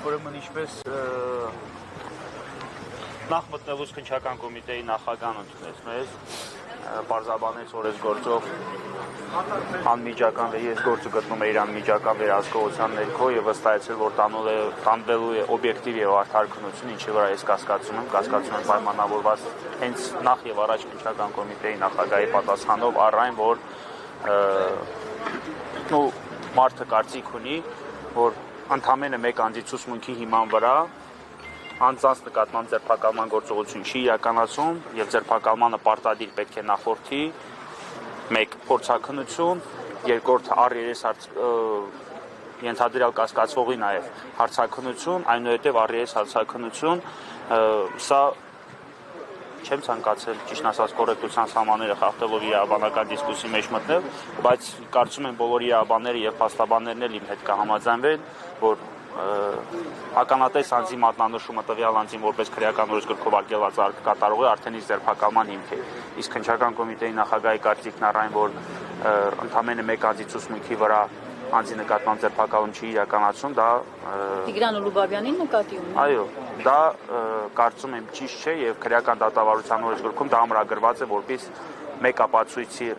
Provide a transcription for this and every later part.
Ուրեմն ինչպես նախ մտնելուց քննչական կոմիտեի նախագահն ընդունեց մեզ, պարզաբանեց, որ այս գործով անմիջական ես գործը գտնում է իր անմիջական վերահսկողության ներքո եւ վստահեցել, որ տանվելու է օբյեկտիվ եւ արդար քննություն, ինչի վրա ես կասկածում եմ պայմանավորված հենց նախ եւ առաջ քննչական կոմիտեի նախագահի պատասխանով առ այն, որ մարդը կարծիք ունի, որ ընդամենը մեկ անձի ցուցմունքի հիման վրա անձանց նկատմամբ ձերբակալման գործողություն չի իրականացում եւ ձերբակալմանը պարտադիր պետք է նախորդի մեկ փորձաքննություն, երկրորդ առերես ենթադրյալ կասկածվողի նաեւ հարցաքննություն, այնուհետեւ առերես հարցաքննություն, սա չեմ ցանկացել ճիշտ ասած կոռեկտության սահմանները խախտելով իրավաբանական դիսկուսիի մեջ մտնել, բայց կարծում եմ բոլոր իրավաբանները եւ փաստաբաններն էլ իմ հետ կհամաձայնվեն, որ ականատես անձի մատնանշումը տվյալ անձին որպես քրեական օրենսգրքով արգելված արգ կատարողի արդեն իսկ ձերբակալման հիմք է։ Իսկ քննչական կոմիտեի նախագահի կարծիքն առ այն, որ ընդամենը մեկ անձի ցուցմունքի վրա անձի նկատմամբ ձերբակալում չի իրականացում, դա Տիգրան Ուլուբաբյանին նկատի ունի։ Այո, դա կարծում եմ ճիշտ չէ եւ քրեական դատավարության օրենսգրքում դա ամրագրված է որպես մեկ ապացույցի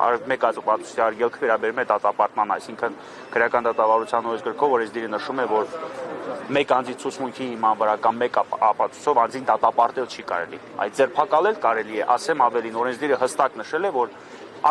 արգելքը վերաբերում է դատապարտման, այսինքն քրեական դատավարության օրենսգրքով օրենսդիրը նշում է, որ մեկ անձի ցուցմունքի հիման վրա կամ մեկ ապացույցով անձին դատապարտել չի կարելի։ Այդ ձերբակալել կարելի է, ասեմ ավելին, օրենսդիրը հստակ նշել է, որ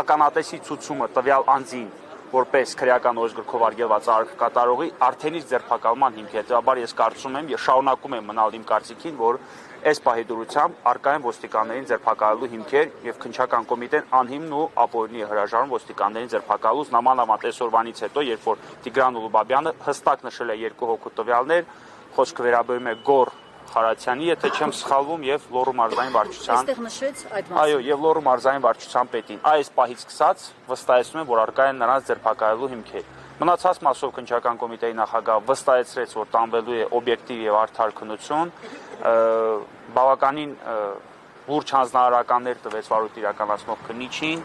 ականատեսի ցուցումը տվյալ անձին որպես քրեական օրենսգրքով արգելված արգ կատարողի արդեն իսկ ձերբակալման հիմք է։ Հետևաբար ես կարծում եմ եւ շարունակում եմ մնալ իմ կարծիքին, որ այս պահի դրությամբ արկա են ոստիկաններին ձերբակալելու հիմքեր եւ քննչական կոմիտեն անհիմն ու ապօրինի է հրաժարվում ոստիկաններին ձերբակալուց նամանավանդ այսօրվանից հետո, երբ որ Տիգրան Ուլուբաբյանը հստակ նշել է երկու հոգու տվյալներ, խոսքը վերաբերում է Գոր Խարատյանի, եթե չեմ սխալվում, եւ Լոռու մարզային վարչության։ Այստեղ նշեց այդ մասը։ Այո, եւ Լոռու մարզային վարչության պետին։ Այս պահից սկսած վստահեցնում եմ, որ արկա են նրանց ձերբակալելու հիմքեր։ Մնացած մասով քննչական կոմիտեի նախագահ վստահեցրեց, որ տանվելու է օբյեկտիվ եւ արդար քննություն, բավականին լուրջ հանձնարարականներ տվեց վարույթ իրականացնող քննիչին։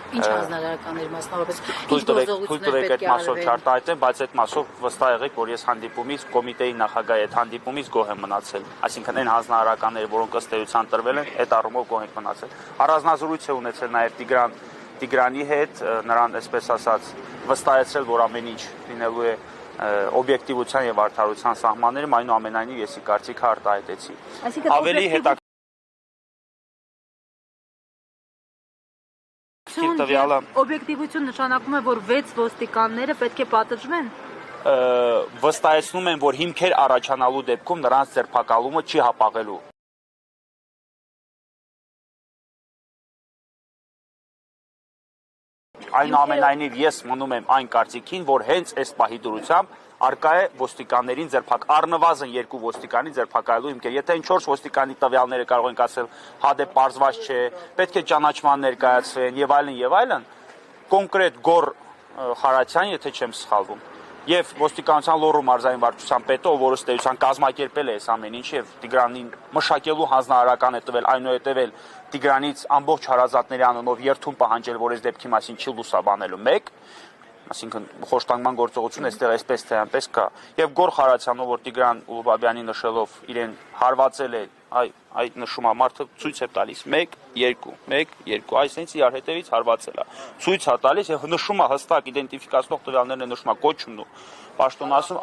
Ինչ հանձնարարականներ մասնավորապես Թույլ տվեք այդ մասով չարտահայտեմ, բայց այդ մասով վստահ եղեք, որ ես հանդիպումից կոմիտեի նախագահի հետ հանդիպումից գոհ եմ մնացել։ Այսինքն այն հանձնարարականները, որոնք ըստ էության տրվել են, այդ առումով գոհ ենք մնացել։ Առանձնազրույց է ունեցել նաև Տիգրանի հետ, նրան այսպես ասած վստահեցրել, որ ամեն ինչ լինելու է օբյեկտիվության եւ արդարության սահմաններում, այնուամենայնիվ ես ի կարծիքը արտահայտեցի։ Ավելի Օբյեկտիվություն նշանակում է, որ 6 ոստիկանները պետք է պատժվեն։ Վստահեցնում են, որ հիմքեր առաջանալու դեպքում նրանց ձերբակալումը չի հապաղելու։ Այնուամենայնիվ ես մնում եմ այն կարծիքին, որ հենց այս պահի դրությամբ արկա է ոստիկաններին առնվազն 2 ոստիկանի ձերբակալելու հիմքեր։ Եթե այն 4 ոստիկանի տվյալները կարող ենք ասել, հադե պարզված չէ, պետք է ճանաչման ներկայացվեն եւ այլն, կոնկրետ Գոր Խարատյան, եթե չեմ սխալվում, եւ ոստիկանության Լոռու մարզային վարչության պետը, ով ըստ էության կազմակերպել է այս ամեն ինչը եւ Տիգրանին մշակելու հանձնարարական է տվել, այնուհետեւ էլ Տիգրանից ամբողջ հարազատների անունով երթուն պահանջել, որ այս դեպքի մասին չի լուսաբանելու մեկ, այսինքն խոշտանգման գործողությունը այստեղ այսպես թե այնպես կա։ Եվ Գոր Խարատյանով, որ Տիգրան Ուլուբաբյանի նշելով իրեն հարվածել է, այդ նշումը մարդը ցույց է տալիս 1 2 այսինքն իրար հետևից հարվածել է։ Ցույց է տալիս եւ նշում է հստակ իդենտիֆիկացնող տվյալներն է նշում, կոչումն ու պաշտոնասում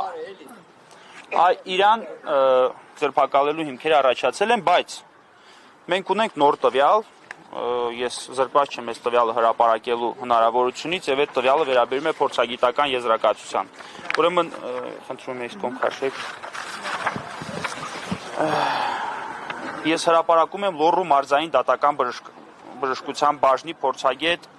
իրան ձերբակալելու հիմքերը առաջացել են, բայց մենք ունենք նոր տվյալ, ես զրկված չեմ այս տվյալը հրապարակելու հնարավորությունից եւ այդ տվյալը վերաբերում է փորձագիտական եզրակացության։ Ուրեմն խնդրում եմ կողմ քաշեք։ Ես հրապարակում եմ Լոռու մարզային դատական բժշկության բաժնի փորձագետ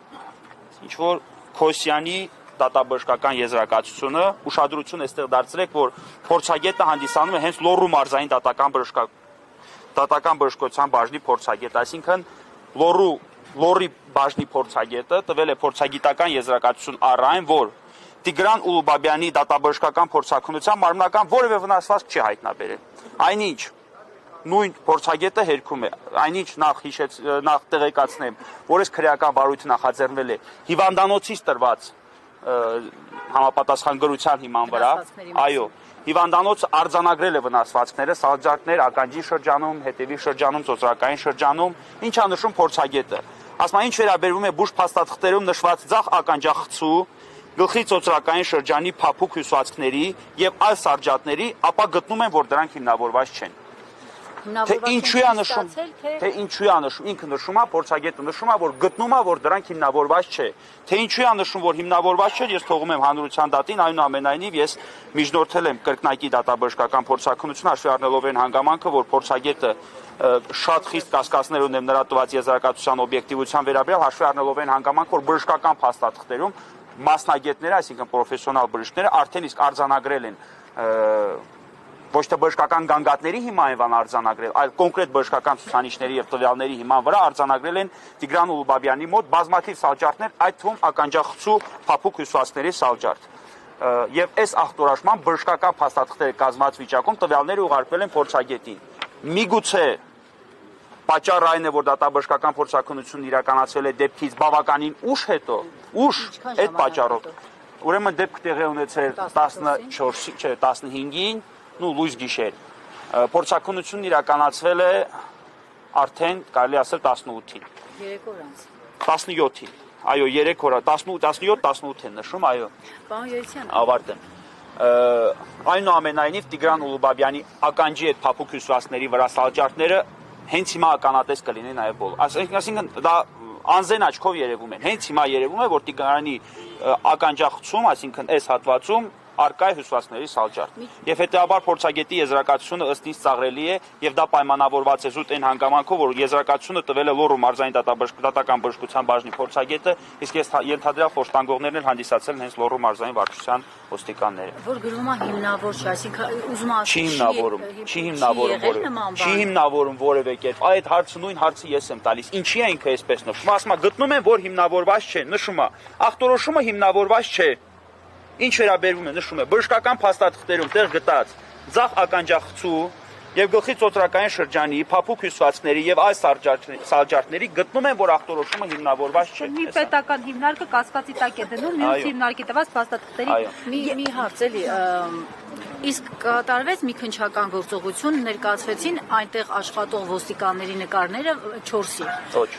ինչ որ Քոսյանի դատաբժշկական եզրակացությունը, ուշադրություն այստեղ դարձրեք, որ փորձագետը հանդիսանում է հենց Լոռու մարզային դատական դատական բժշկության բաժնի փորձագետ, այսինքն լորի բաժնի փորձագետը տվել է փորձագիտական եզրակացություն առ այն, որ Տիգրան Ուլուբաբյանի դատաբժշկական փորձաքննության մարմնական որևէ վնասվածք չի հայտնաբերել։ Այնինչ նույն փորձագետը հերքում է, այնինչ նախ տեղեկացնեմ, որ այս քրեական վարույթը նախաձեռնվել է հիվանդանոցից տրված համապատասխան գրության հիման վրա, այո, հիվանդանոցը արձանագրել է վնասվածքները, սալջարդներ, ականջի շրջանում, հետևի շրջանում, ծոծրակային շրջանում, ինչա նշում փորձագետը։ Ասма ինչ վերաբերվում է բուժ փաստաթղթերում նշված ձախ ականջախցու, գլխի ծոծրակային շրջանի փափուկ հյուսվածքների եւ այլ սալջարդների, ապա գտնում են, որ դրանք հիմնավորված չեն։ Թե ինչու է նշում, ինքը նշում է, փորձագետը նշում է, որ գտնում է, որ դրանք հիմնավորված չէ։ Թե ինչու է նշում, որ հիմնավորված չէ, ես թողում եմ հանրության դատին, այնուամենայնիվ ես միջնորդել եմ կրկնակի դատաբժշկական փորձաքննություն, հաշվի առնելով այն հանգամանքը, որ փորձագետը շատ խիստ կասկածներ ունեմ նրա տված եզրակացության օբյեկտիվության վերաբերյալ, հաշվի առնելով այն հանգամանքը, որ բժշկական փաստաթղթերում մասնագետները, այսինքն պրոֆեսիոնալ բժիշկները արդեն իսկ արձանագրել են ոչ թե բժշկական գանգատների հիման են արձանագրել, այլ կոնկրետ բժշկական ցուցանիշների եւ տվյալների հիման վրա արձանագրել են Տիգրան Ուլուբաբյանի մոտ բազմաթիվ սալջարդներ, այդ թվում ականջախցու փափուկ հյուսվածքների սալջարդ։ Եվ այս ախտորոշման բժշկական փաստաթղթերը կազմած վիճակում տվյալները ուղարկվել են փորձագետին։ Միգուցե պատճառը այն է, որ դատաբժշկական փորձաքննությունն իրականացվել է դեպքից բավականին ուշ հետո, այդ պատճառով։ Ուրեմն դեպքը տեղի ունեցել 15-ին, լույս գիշեր։ Փորձաքննությունն իրականացվել է արդեն կարելի ասել 18-ին։ 3 օր անց։ 17-ին։ Այո, 3 օր, 17-18 են նշում, այո։ Պարոն Յուրիսյան, ավարտեմ։ Այնուամենայնիվ Տիգրան Ուլուբաբյանի ականջի այդ փափուկ հյուսվածքների վրա սալջարդները հենց հիմա ականատես կլինեն այո բոլոր։ Այսինքն դա անզեն աչքով երևում են։ Հենց հիմա երևում է, որ Տիգրանի ականջախցում, այսինքն այս հատվածում արկայ հյուսվածքների սալջարդ։ Եվ հետեւաբար փորձագետի եզրակացությունը ըստ ինձ ծաղրելի է եւ դա պայմանավորված է զուտ այն հանգամանքով, որ եզրակացությունը տվել է Լոռու մարզային դատական բժշկության բաժնի փորձագետը, իսկ ես ենթադրյալ խոստանգողներն էլ հանդիսացել են հենց Լոռու մարզային վարչության ոստիկանները։ որ գրում է հիմնավոր չէ, այսինքն ուզում չի հիմնավորում որևէ կերպ։ Այդ հարցը նույն հարցը ես եմ տալիս։ Ինչի է ինքը այսպես նշում։ Ասում է գտնում են, որ հիմնավորված չէ, նշում է։ Ախտորոշումը հիմնավորված չէ։ Ինչ վերաբերվում է, նշում է, բժշկական փաստաթղթերում տեղ գտած ձախ ականջախցու եւ գլխի ծոծրակային շրջանի փափուկ հյուսվածքների եւ այլ սալջարդների գտնում են, որ ախտորոշումը հիմնավորված չէ։ Մի պետական հիմնարկը կասկածի տակ է դնում մյուս հիմնարկի տված փաստաթղթերի։ Մի հարց էլի, իսկ կատարվեց մի քննչական գործողություն, ներկայացվեցին այնտեղ աշխատող ոստիկանների նկարները 4-ի։ Ոչ։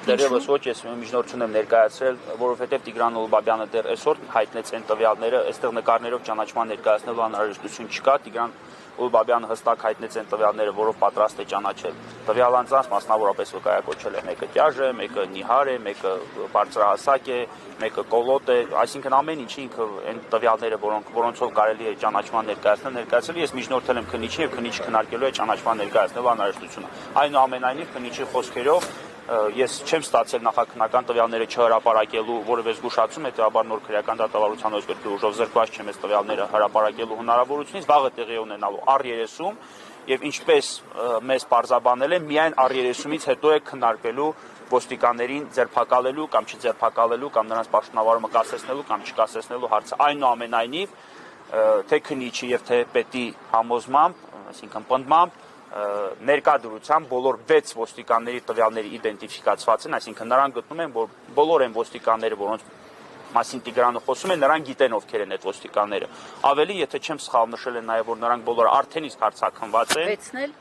Դերևս ոչ, ես միջնորդություն եմ ներկայացրել, որովհետև Տիգրան Ուլուբաբյանը դեռ այսօր հայտնեց այն տվյալները, այստեղ նկարներով ճանաչման ներկայացնելու անհրաժեշտություն չկա, Տիգրան Ուլուբաբյանը հստակ հայտնեց այն տվյալները, որով պատրաստ է ճանաչել։ Տվյալ անձանց մասնավորապես վկայակոչել է մեկը Տյաժ է, մեկը Նիհար է, մեկը բարձրահասակ է, մեկը Կոլոտ է, այսինքն ամեն ինչի ինքը այն տվյալները, որոնցով կարելի է ճանաչման ներկայացնել, ես միջնորդել եմ քննիչին եւ քննիչը քննարկելու է ճանաչման ներկայացնելու անհրաժեշտությունը։ Այնուամենայնիվ քննիչի խոսքերով ես չեմ ստացել նախաքննական տվյալները չհրապարակելու որևէ զգուշացում, հետեւաբար նոր քրեական դատավարության օրենսգրքի ուժով զրկված չեմ այս տվյալները հրապարակելու հնարավորությունից, վաղը տեղի ունենալու առ-30 եւ ինչպես մեզ պարզաբանել են, միայն առ-30-ից հետո է քննարկվելու ոստիկաններին ձերբակալելու կամ չձերբակալելու կամ նրանց պաշտոնավարումը կասեցնելու կամ չկասեցնելու հարցը։ Այնուամենայնիվ թե քննիչի եւ թե պետի համոզմամբ, այսինքն պնդմամբ ներկա դրությամբ բոլոր 6 ոստիկանների տվյալների իդենտիֆիկացված են, այսինքն նրանք գտնում են, որ բոլոր այն ոստիկանները, որոնց մասին Տիգրանը խոսում է, նրանք գիտեն ովքեր են այդ ոստիկանները։ Ավելի, եթե չեմ սխալ նշել են նաև, որ նրանք բոլորը արդեն իսկ հարձակված են։ 6-ն էլ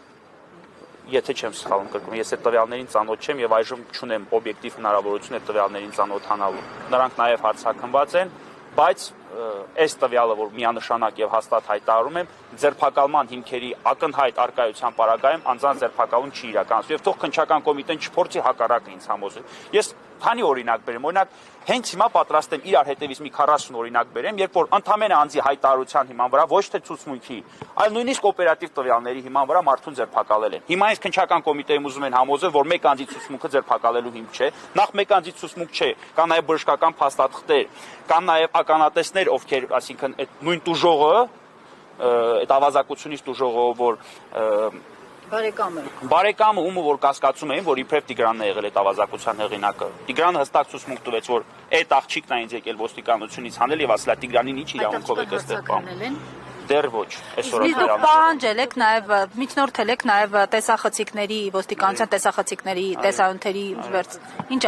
Եթե չեմ սխալվում, կրկնում, ես այդ տվյալներին ծանոթ չեմ եւ այժմ չունեմ օբյեկտիվ հնարավորություն այդ տվյալներին ծանոթանալու։ Նրանք նաև հարձակված են, բայց այս տվյալը, որ միանշանակ եւ հաստատ հայտարարում եմ, ձերբակալման հիմքերի ակնհայտ արկայության պարագայում անձանց ձերբակալում չի իրականացվում եւ թող քննչական կոմիտեն չփորձի հակառակը ինձ համոզել։ Ես քանի օրինակ բերեմ, օրինակ հենց հիմա պատրաստ եմ իրար հետևից մի 40 օրինակ բերեմ, երբ որ ընդամենը անձի հայտարարության հիման վրա ոչ թե ցուցմունքի, այլ նույնիսկ օպերատիվ տվյալների հիման վրա մարդուն ձերբակալել են։ Հիմա այս քննչական կոմիտեում ուզում են համոզել, որ մեկ անձի ցուցմունքը ձերբակալելու հիմք չէ, նախ մեկ անձի ցուցմունք չէ, կա նաեւ բժշկական փաստաթղթեր, կան նաեւ ականատեսներ, ովքեր, այսինքն այդ նույն տուժողը, այդ ավազակությունից տուժողը, որ Բարեկամը ումը որ կասկածում էին, որ իբրև Տիգրանն է եղել այդ ավազակության հեղինակը։ Տիգրանը հստակ ցույց տվեց, որ այդ աղջիկն է ինձ եկել ոստիկանությունից հանել եւ ասել է Տիգրանին ինչ իրավունքով եք այստեղ պահում։ Դեռ ոչ, այսօր դուք պահանջել եք նաև միջնորդել եք նաև տեսախցիկների ոստիկանության տեսախցիկների տեսանյութերի վերջ ինչ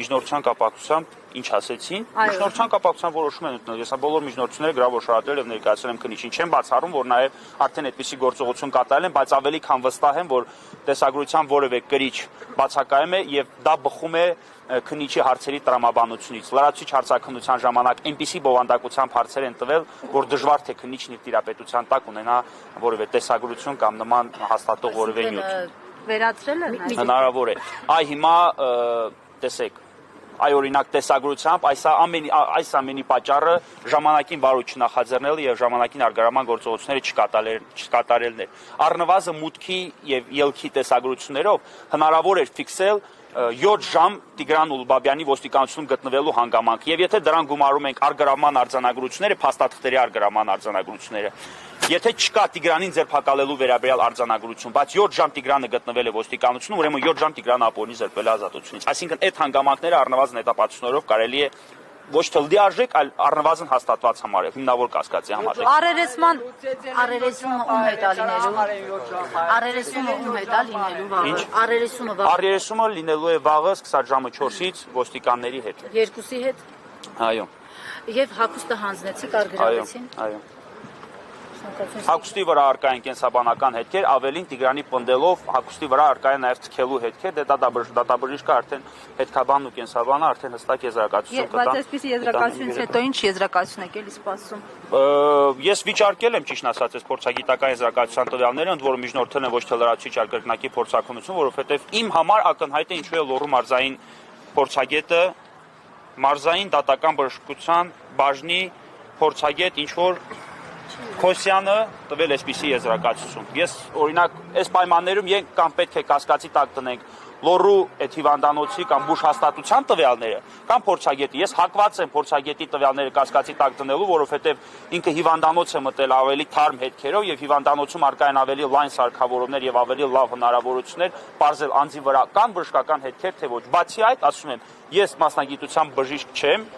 միջնորդության կապակցությամբ ինչ ասեցին միջնորդության կապակցությամբ որոշում են ընդունել ես բոլոր միջնորդությունները գրավոր շարադրել եւ ներկայացրել եմ քննիչին չեմ բացառում որ նաև արդեն այդպիսի գործողություն կատարել են բայց ավելի քան վստահ եմ որ տեսագրության որևէ կրիչ բացակայում է եւ դա բխում է քննիչի հարցերի տրամաբանությունից լրացուցիչ հարցաքննության ժամանակ այնպիսի բովանդակությամբ հարցեր են տվել որ դժվար թե քննիչն իր տիրապետության տակ ունենա որևէ տեսագրություն կամ նման հաստատող որևէ նյութ վերացրել են հնարավոր է այ հիմա տեսեք այ օրինակ տեսագրությամբ այս ամենի պատճառը ժամանակին վարույթ չնախաձեռնելը եւ ժամանակին արգարման գործողությունները չկատարելն էր առնվազն մուտքի եւ ելքի տեսագրություններով հնարավոր էր ֆիքսել 7 ժամ Տիգրան Ուլբաբյանի ոստիկանությունում գտնվելու հանգամանք եւ եթե դրան գումարում ենք արգարման արձանագրությունները փաստաթղթերի արգարման արձանագրությունները եթե չկա Տիգրանին ձերբակալելու վերաբերյալ արձանագրություն բայց 7 ժամ Տիգրանը գտնվել է ոստիկանությունում ուրեմն 7 ժամ Տիգրանը ապօրինի զերծվել է ազատությունից այսինքն այդ հանգամանքները առնվազն հետապատասխաններով կարելի է ոչ թե լիարժեք, այլ առնվազն հաստատված համար է, հիմնավոր կասկածի համար։ Առերեսումը ում հետ լինելու։ Առերեսումը ում հետ լինելու վաղը։ Առերեսումը լինելու է վաղը սկսած ժամը 4-ից ոստիկանների հետ։ Երկուսի հետ։ Այո։ Եվ հագուստը հանձնեցիք, արգրավեցին։ Այո։ Հագուստի վրա արկա են կենսաբանական հետքեր, ավելին Տիգրանի պնդելով հագուստի վրա արկա է նաև թքելու հետքեր, դե դատաբժիշկը արդեն հետքաբանն ու կենսաբանը արդեն հստակ եզրակացություն կտան։ Բայց այսպիսի եզրակացությունից հետո ինչ եզրակացություն եք էլի սպասում։ Ես վիճարկել եմ ճիշտ ասած այս փորձագիտական եզրակացության տվյալները, ընդ որում միջնորդել են ոչ թե լրացուցիչ արկրկնակի փորձաքննություն, որովհետև իմ համար ակնհայտ է ինչու է Լոռու մարզային փորձագետը մարզային դատական բժշկության բաժնի փորձագետ ինչ որ Քոսյանը տվել այսպիսի եզրակացություն։ Ես օրինակ այս պայմաններում մենք կամ պետք է կասկածի տակ տնենք Լոռու այդ հիվանդանոցի կամ բուժ հաստատության տվյալները կամ փորձագետի։ Ես հակված եմ փորձագետի տվյալները կասկածի տակ դնելու, որովհետև ինքը հիվանդանոց է մտել ավելի թարմ հետքերով եւ հիվանդանոցում արկա են ավելի լայն սարքավորումներ եւ ավելի լավ հնարավորություններ բարձել անձի վրա կան բժշկական հետքեր թե ոչ։ Բացի այդ, ասում եմ, ես մասնագիտությամբ բժիշկ չեմ,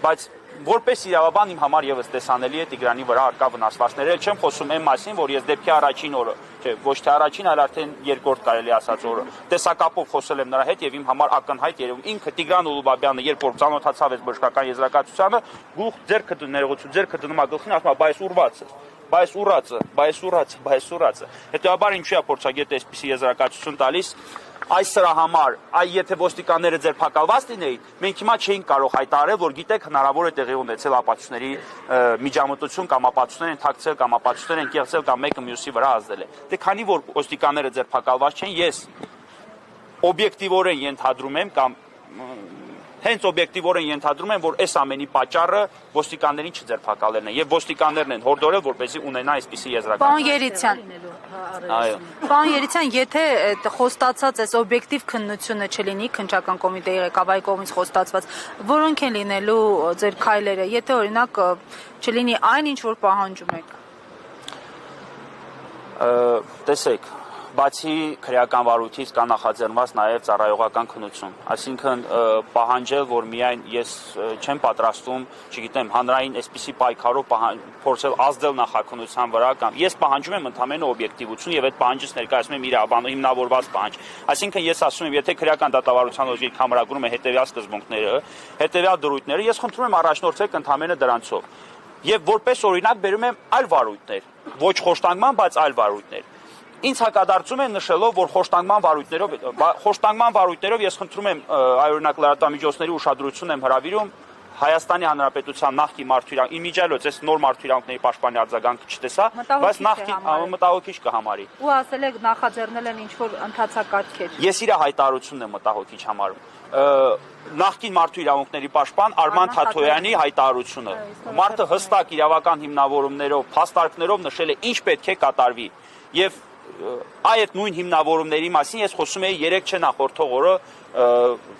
բայց որպես իրավաբան իմ համար եւս տեսանելի է Տիգրանի վրա արկա վնասվածքները։ Չեմ խոսում այն մասին, որ ես դեպքի առաջին օրը, չէ, ոչ թե առաջին, այլ արդեն երկրորդ կարելի ասած օրը տեսակապով խոսել եմ նրա հետ եւ իմ համար ակնհայտ երևում ինքը Տիգրան Ուլուբաբյանը, երբ որ ծանոթացավ այս բժշկական եզրակացությանը, գլուխ ձեռքը ներողություն, ձեռքը դնում է գլխին, ասում է՝ «Բայց ուրված է»։ Բայց ուրացը։ Հետեւաբար ինչու է փորձագետը այսպիսի եզրակացություն տալիս։ Այս սրա համար, եթե ոստիկանները ձերբակալված լինեին, մենք հիմա չէինք կարող հայտարարել, որ գիտեք հնարավոր է տեղի ունեցել ապացույցների միջամտություն կամ ապացույցներ են թաքցել կամ ապացույցներ են կեղծել կամ մեկը մյուսի վրա ազդել է։ Դե քանի որ ոստիկանները ձերբակալված չեն, ես օբյեկտիվորեն ենթադրում եմ կամ հենց օբյեկտիվորեն ենթադրում եմ, որ այս ամենի պատճառը ոստիկաններին չձերբակալելն է եւ ոստիկաններն են հորդորել, որպեսզի ունենա այսպիսի եզրակացություն։ Պարոն Երիցյան, եթե խոստացած այս օբյեկտիվ քննությունը չլինի քննչական կոմիտեի ղեկավարի կողմից խոստացված, որոնք են լինելու ձեր քայլերը, եթե օրինակ չլինի այն, ինչ որ պահանջում եք։ Տեսեք, բացի քրեական վարույթից կա նախաձեռնված նաև ծառայողական քննություն, այսինքն պահանջել, որ միայն ես չեմ պատրաստում, չգիտեմ, հանրային այսպիսի պայքարով փորձել ազդել նախաքննության վրա կամ ես պահանջում եմ ընդհանրապես օբյեկտիվություն եւ այդ պահանջից ներկայացնում եմ իրավաբանով հիմնավորված պահանջ։ Այսինքն ես ասում եմ, եթե քրեական դատավարության օրենքը համարագրում է հետեւյալ սկզբունքները, հետեւյալ դրույթները, ես խնդրում եմ առաջնորդվեք ընդհանրապես դրանցով։ Եվ որպես օրինակ բերում եմ այլ վարույթներ, ոչ խոշտանգման, բայց այլ վարույթներ։ Ինձ հակադարձում են նշելով, որ խոշտանգման վարույթներով ես խնդրում եմ այօրինակ լրատվամիջոցների ուշադրությունն եմ հրավիրում Հայաստանի Հանրապետության նախկին մարդու իմիջիալոց այս նոր մարդու իրավունքների պաշտպանի արձագանքը չտեսա, բայց նախկին մտահոգիչ կհամարի։ Ու ասել եք նախաձեռնել են ինչ-որ ընթացակարգեր։ Ես իր հայտարարությունն եմ մտահոգիչ համարում։ Նախկին մարդու իրավունքների պաշտպան Արման Թաթոյանի հայտարարությունը։ Մարդը հստակ իրավական հիմնավորումներով, փաստարկներով նշել է ինչ պետք է կատարվի։ Եվ այդ նույն հիմնավորումների մասին ես խոսում էի 3 չէ նախորդող օրը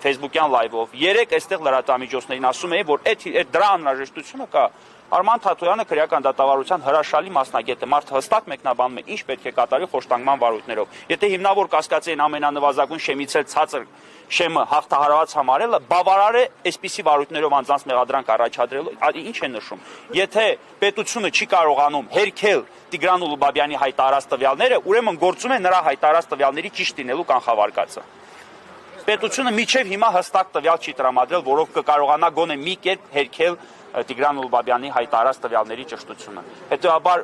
Facebook-յան լայվով։ 3 այստեղ լրատվամիջոցներին ասում էի, որ այդ դրա անհրաժեշտությունը կա։ Արման Թաթոյանը քրեական դատավարության հրաշալի մասնագետ է, մարդը հստակ մեկնաբանում է, ինչ պետք է կատարի խոշտանգման վարույթներով։ Եթե հիմնավոր կասկածի են ամենանվազագույն շեմից էլ ցածր շեմը հաղթահարված համարելը, բավարար է այսպիսի վարույթներով անձանց մեղադրանք առաջադրելու, ինչ է նշում։ Եթե պետությունը չի կարողանում հերքել Տիգրան Ուլուբաբյանի հայտարարած տվյալները, ուրեմն գործում է նրա հայտարարած տվյալների ճիշտ լինելու կանխավարկածը։ Պետությունը միջև հիմա հստակ տվյալ չի տրամադրել, որով կկարողանա գոնե մի կերպ հերքել Տիգրան Ուլուբաբյանի հայտարարած տվյալների ճշտությունը։ Հետևաբար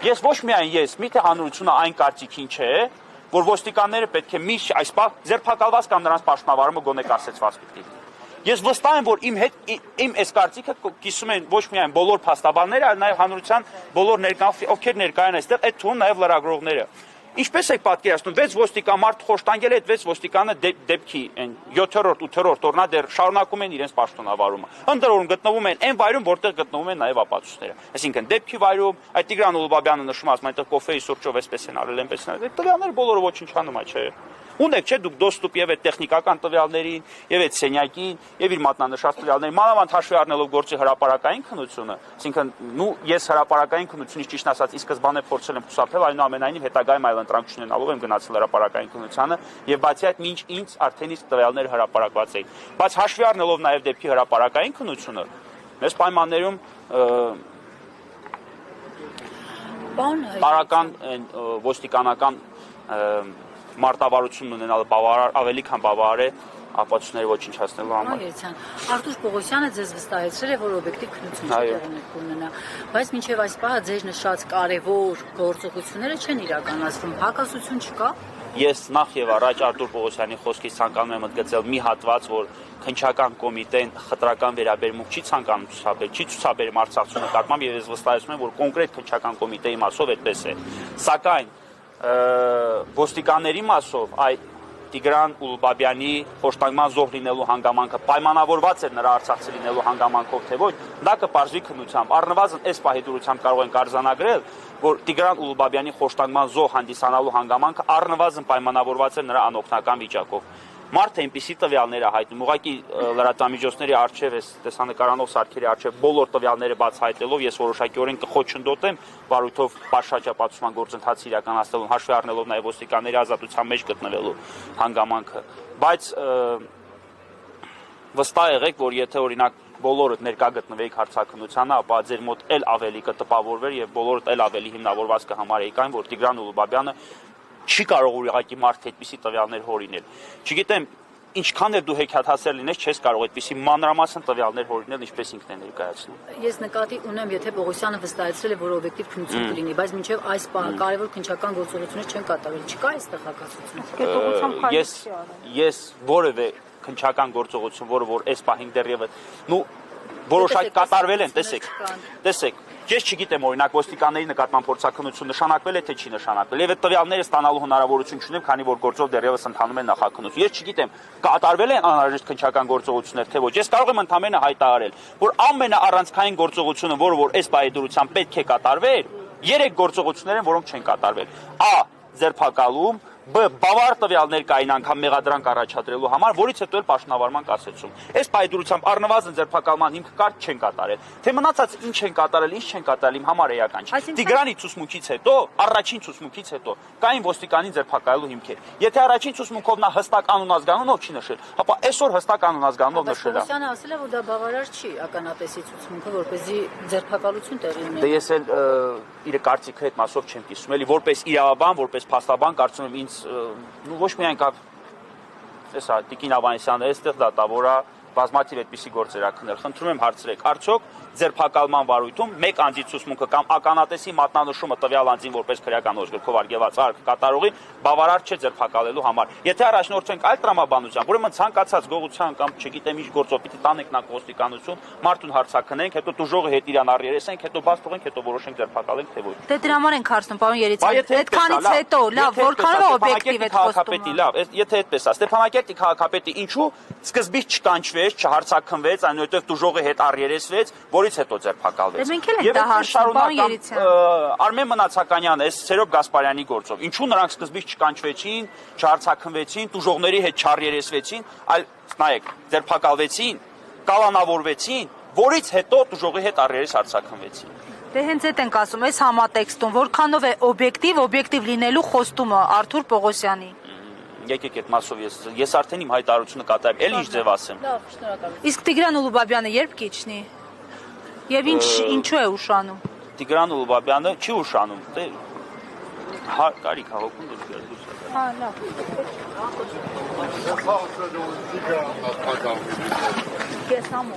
ես ոչ միայն ես, միթե հանրությունը այն կարծիքին չէ, որ ոստիկանները պետք է միշտ այս պահ ձերբակալված կամ նրանց պաշտոնավարումը գոնե կասեցված պետք է լինի։ Ես վստահ եմ, որ իմ այս կարծիքը կիսում են ոչ միայն բոլոր փաստաբանները, այլ նաև հանրության բոլոր ովքեր ներկայ են այստեղ, այդ թվում նաև լրագրողները։ Ինչպես եք պատկերացնում, 6 ոստիկան մարդ խոշտանգել է, այդ 6 ոստիկանը դեպքի 7-րդ, 8-րդ օրնա դեռ շարունակում են իրենց պաշտոնավարումը։ Ընդ որում գտնվում են այն վայրում, որտեղ գտնվում են նաև ապացույցները։ Այսինքն դեպքի վայրում, այդ Տիգրան Ուլուբաբյանը նշում ասում այնտեղ կոֆեի սուրճով էսպես են արել, այնպես են արել։ Այդ տվյալները բոլորը ոչնչանում է, չէ։ Ունեք չէ դուք դոստուպ եւ այդ տեխնիկական տվյալներին, եւ այդ սենյակին, եւ իր մատնանշած տվյալներին, մանավանդ հաշվի առնելով գործի հրապարակային քննությունը, այսինքն ես հրապարակային քննությունից ճիշտ ասած ի սկզբանե փորձել եմ խուսափել, այնուամենայնիվ հետագայում այլ ընտրանք չունենալով եմ գնացել հրապարակային քննությանը եւ բացի այդ մինչ ինձ արդեն իսկ տվյալները հրապարակված էին։ Բայց հաշվի առնելով նաեւ դեպքի հրապարակային քննությունը, մեծ պայմաններում բարական ոստիկանական մարտավարություն ունենալը ավելի քան բավարար է ապացույցները ոչնչացնելու համար։ Արտուր Պողոսյանը ձեզ վստահեցրել է, որ օբյեկտիվ քննություն կունենա, բայց մինչև այս պահը ձեր նշած կարևոր գործողությունները չեն իրականացվում, հակասություն չկա։ Ես նախ եւ առաջ Արտուր Պողոսյանի խոսքից ցանկանում եմ ընդգծել մի հատված, որ քննչական կոմիտեն խտրական վերաբերմունք չի ցանկանում ցուցաբերել, չի ցուցաբերում արցախցու նկատմամբ եւ ես վստահեցնում եմ, որ կոնկրետ քննչական կոմիտեի մասով այդպես է։ Սակայն ոստիկանների մասով այդ Տիգրան Ուլուբաբյանի խոշտանգման զոհ լինելու հանգամանքը պայմանավորված էր նրա արցախցի լինելու հանգամանքով, թե ոչ, դա կպարզվի քննությամբ։ Առնվազն այս պահի դրությամբ կարող ենք արձանագրել, որ Տիգրան Ուլուբաբյանի խոշտանգման զոհ հանդիսանալու հանգամանքը առնվազն պայմանավորված էր նրա անօգնական վիճակով։ Մարդը այնպիսի տվյալներ է հայտնում, ուղղակի լրատվամիջոցների արչև, տեսանկարչանող սարքերի արչև բոլոր տվյալները բացահայտելով ես որոշակիորեն կխոչընդոտեմ վարույթով բաշաճապատուցման գործընթացը իրականացնելու, հաշվի առնելով նաև ոստիկանների ազատության մեջ գտնվելու հանգամանքը։ Բայց վստահ եղեք, որ եթե օրինակ բոլորդ ներկա գտնվեիք հարցաքննությանը, ապա ձեր մոտ էլ ավելի կտպավորվեր եւ բոլորդ էլ ավելի հիմնավորված կհամարեիք այն, որ Տիգրան Ուլուբաբյանը չի կարող ուղղակի մարդ այդպիսի տվյալներ հորինել։ Չգիտեմ, ինչքան էլ դու հեքիաթասեր լինես, չես կարող այդպիսի մանրամասն տվյալներ հորինել, ինչպես ինքն է ներկայացնում։ Ես նկատի ունեմ, եթե Պողոսյանը վստահեցրել է, որ օբյեկտիվ քննություն կլինի, բայց մինչև այս կարևոր քննչական գործողություններ չեն կատարվել, չկա այստեղ հակասություն։ Ես որևէ քննչական գործողություն, որը որ այս պահին դեռևս որոշակ կատարվել են, տեսեք, ես չգիտեմ օրինակ ոստիկանների նկատմամբ փորձաքննություն նշանակվել է թե չի նշանակվել, եւ այդ տվյալները ստանալու հնարավորություն չունեմ, քանի որ գործով դեռևս ընթանում է նախաքննություն։ Ես չգիտեմ կատարվել են անհրաժեշտ քննչական գործողություններ թե ոչ։ Ես կարող եմ ընդամենը հայտարարել, որ ամենաառանցքային գործողությունը, որը որ այս պահի դրությամբ պետք է կատարվեր, 3 գործողություններ են, որոնք չեն կատարվել։ Ա. Ձերբակալում, B. Բավարար տվյալներ կային անգամ մեղադրանք առաջադրելու համար, որից հետո էլ պաշտոնավարման կասեցում։ Այս պայդրությամբ առնվազն ձերբակալման հիմք կար չեն կատարել։ Թե մնացած ինչ են կատարել, ինչ չեն կատարել, իմ համար էական չէ։ Տիգրանի ցուցմունքից հետո, առաջին ցուցմունքից հետո կային ոստիկանին ձերբակալելու հիմքեր։ Եթե առաջին ցուցմունքով նա հստակ անուն ազգանունով չի նշել, ապա այսօր հստակ անուն ազգանունով նշել է։ Պողոսյանը ասել է, որ դա բավարար չի ականատեսի ցուցմունքը, որպեսզի ձերբակալություն տեղի ունենա։ Դե ես էլ իր կարծիքը այդ մասով չեմ կիսում, էլի որպես իրավաբան, որպես փաստաբան կարծում եմ ինձ ոչ միայն կա էսա Տիկին Ավանեսյանը այստեղ դատավորա բազմաթիվ այդպիսի գործեր ակնել։ Խնդրում եմ հարցրեք, արդյոք ձերբակալման վարույթում մեկ անձի ցուցմունքը կամ ականատեսի մատնանշումը տվյալ անձին որպես քրեական օրենսգրքով արգելված արք կատարողի բավարար չէ ձերբակալելու համար։ Եթե առաջնորդվենք այլ տրամաբանությամբ, ուրեմն ցանկացած գողության կամ չգիտեմ ինչ գործով պիտի տանենք նա ոստիկանություն, մարդուն հարցաքնենք, հետո դուժողը հետ իրան առերեսենք, հետո բաց թողենք, հետո որոշենք ձերբակալենք թե ոչ։ Դե դրա համար ենք հարցնում, պարոն Երիցյան։ Այդքանից հետո, լավ, որքանով օբյեկտիվ է խոսքը։ Լավ, եթե այդպես է, Ստեփանակերտի քաղաքապետի ինչու սկզբից չկանչվեց, չհարցաքնվեց, այնուհետև դուժողը հետ առերեսվեց, որից հետո ձերբակալվեց։ Դե մենք էլ ենք դա հարցնում, պարոն Երիցյան։ Արմեն Մնացականյանը այս Սերոբ Գասպարյանի գործով, ինչու նրանք սկզբից չկանչվեցին, չհարցաքնվեցին, դուժողների հետ չառերեսվեցին, այլ նայեք, ձերբակալվեցին, կալանավորվեցին, որից հետո տուժողի հետ առերես արձակնվեցին։ Դե հենց այդ ենք ասում, այս համատեքստում որքանով է օբյեկտիվ լինելու խոստումը Արթուր Պողոսյանի։ Եկեք այդ մասով ես արդեն իմ հայտարարությունը կատարեմ, էլ ինչ ձև ասեմ։ Լավ, շնորհակալ։ Իսկ Տիգրան Ուլուբաբյանը երբ կիջնի։ Եվ ինչու է ուշանում։ Տիգրան Ուլուբաբյանը չի ուշանում, դե կարիք հաղորդում դուրս գա։ Հա, լավ։ Ես համո։